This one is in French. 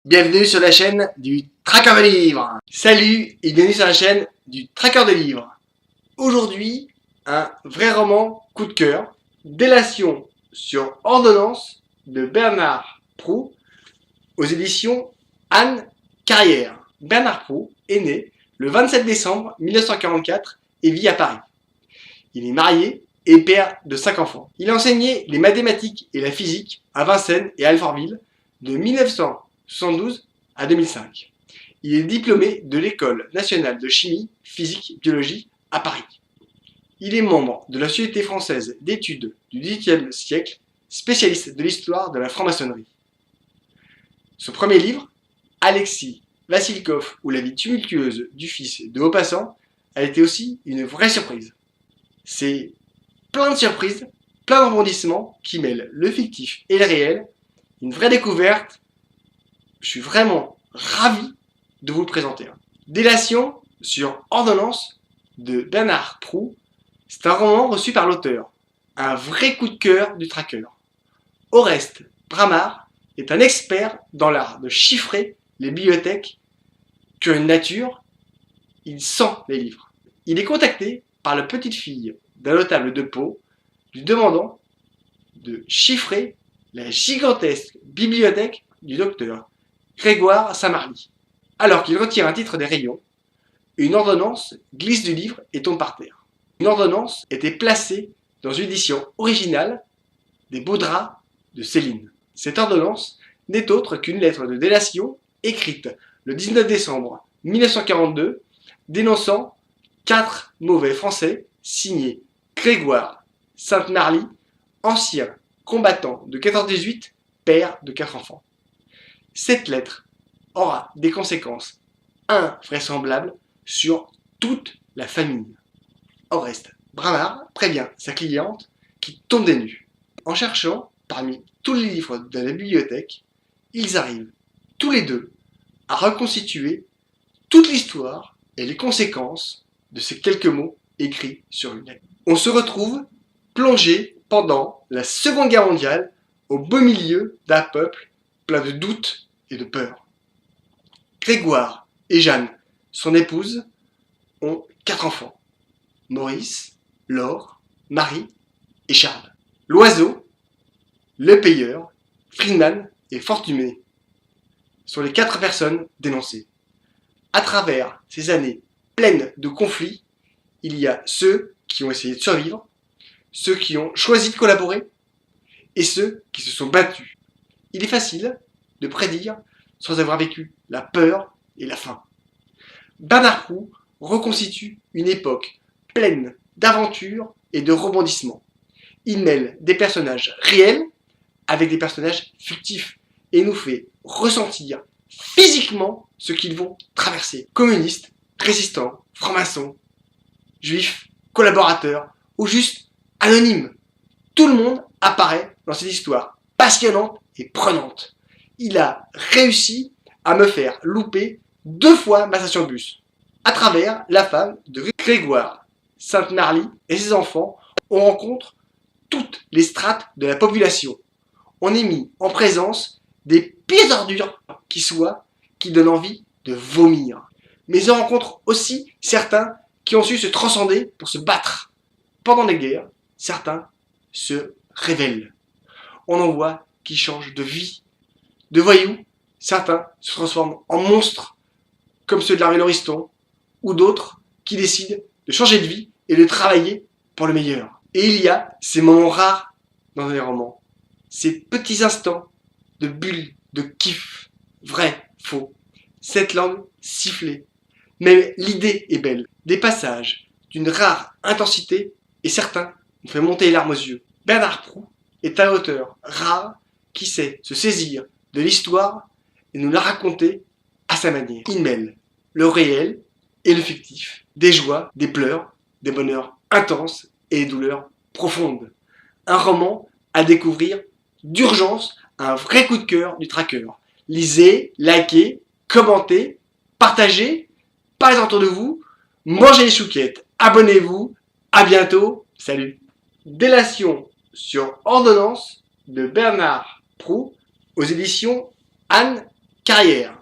Bienvenue sur la chaîne du Traqueur de livres. Salut et bienvenue sur la chaîne du Traqueur de livres. Aujourd'hui, un vrai roman coup de cœur, Délation sur ordonnance de Bernard Proulx aux éditions Anne Carrière. Bernard Proulx est né le 27 décembre 1944 et vit à Paris. Il est marié et père de 5 enfants. Il a enseigné les mathématiques et la physique à Vincennes et Alfortville de 1972 à 2005. Il est diplômé de l'École nationale de chimie, physique, biologie à Paris. Il est membre de la Société française d'études du XVIIIe siècle, spécialiste de l'histoire de la franc-maçonnerie. Son premier livre, Alexis Vassilkov ou la vie tumultueuse du fils de Maupassant, a été aussi une vraie surprise. C'est plein de surprises, plein de rebondissements qui mêlent le fictif et le réel, une vraie découverte. Je suis vraiment ravi de vous le présenter. Délation sur ordonnance de Bernard Proulx, c'est un roman reçu par l'auteur, un vrai coup de cœur du traqueur. Oreste Bramard est un expert dans l'art de chiffrer les bibliothèques qui ont une nature, il sent les livres. Il est contacté par la petite fille d'un notable de Pau, lui demandant de chiffrer la gigantesque bibliothèque du docteur Grégoire Saint-Marly. Alors qu'il retire un titre des rayons, une ordonnance glisse du livre et tombe par terre. Une ordonnance était placée dans une édition originale des Beaux Draps de Céline. Cette ordonnance n'est autre qu'une lettre de délation écrite le 19 décembre 1942 dénonçant 4 mauvais Français signés Grégoire Saint-Marly, ancien combattant de 14-18, père de 4 enfants. Cette lettre aura des conséquences invraisemblables sur toute la famille. Oreste Bramard prévient sa cliente qui tombe des nues. En cherchant parmi tous les livres de la bibliothèque, ils arrivent tous les deux à reconstituer toute l'histoire et les conséquences de ces quelques mots écrits sur une lettre. On se retrouve plongé pendant la Seconde Guerre mondiale au beau milieu d'un peuple plein de doutes et de peur. Grégoire et Jeanne, son épouse, ont 4 enfants. Maurice, Laure, Marie et Charles. L'oiseau, le payeur, Friedman et Fortuné sont les 4 personnes dénoncées. À travers ces années pleines de conflits, il y a ceux qui ont essayé de survivre, ceux qui ont choisi de collaborer et ceux qui se sont battus. Il est facile de prédire sans avoir vécu la peur et la faim. Bernard Proulx reconstitue une époque pleine d'aventures et de rebondissements. Il mêle des personnages réels avec des personnages fictifs et nous fait ressentir physiquement ce qu'ils vont traverser. Communistes, résistants, francs-maçons, juifs, collaborateurs ou juste anonymes. Tout le monde apparaît dans cette histoire passionnante et prenante. Il a réussi à me faire louper 2 fois ma station de bus. À travers la femme de Grégoire Saint-Marly et ses enfants, on rencontre toutes les strates de la population. On est mis en présence des pires ordures qui donnent envie de vomir. Mais on rencontre aussi certains qui ont su se transcender pour se battre. Pendant les guerres, certains se révèlent. On en voit qui changent de vie. De voyous, certains se transforment en monstres, comme ceux de l'armée Lauriston, ou d'autres qui décident de changer de vie et de travailler pour le meilleur. Et il y a ces moments rares dans les romans, ces petits instants de bulles, de kiff, vrai, faux, cette langue sifflée. Mais l'idée est belle, des passages d'une rare intensité et certains nous fait monter les larmes aux yeux. Bernard Proulx est un auteur rare qui sait se saisir de l'histoire et nous la raconter à sa manière. Il mêle le réel et le fictif, des joies, des pleurs, des bonheurs intenses et des douleurs profondes. Un roman à découvrir d'urgence, un vrai coup de cœur du traqueur. Lisez, likez, commentez, partagez, parlez autour de vous, mangez les chouquettes, abonnez-vous, à bientôt, salut. Délation sur ordonnance de Bernard Proulx aux éditions Anne carrière.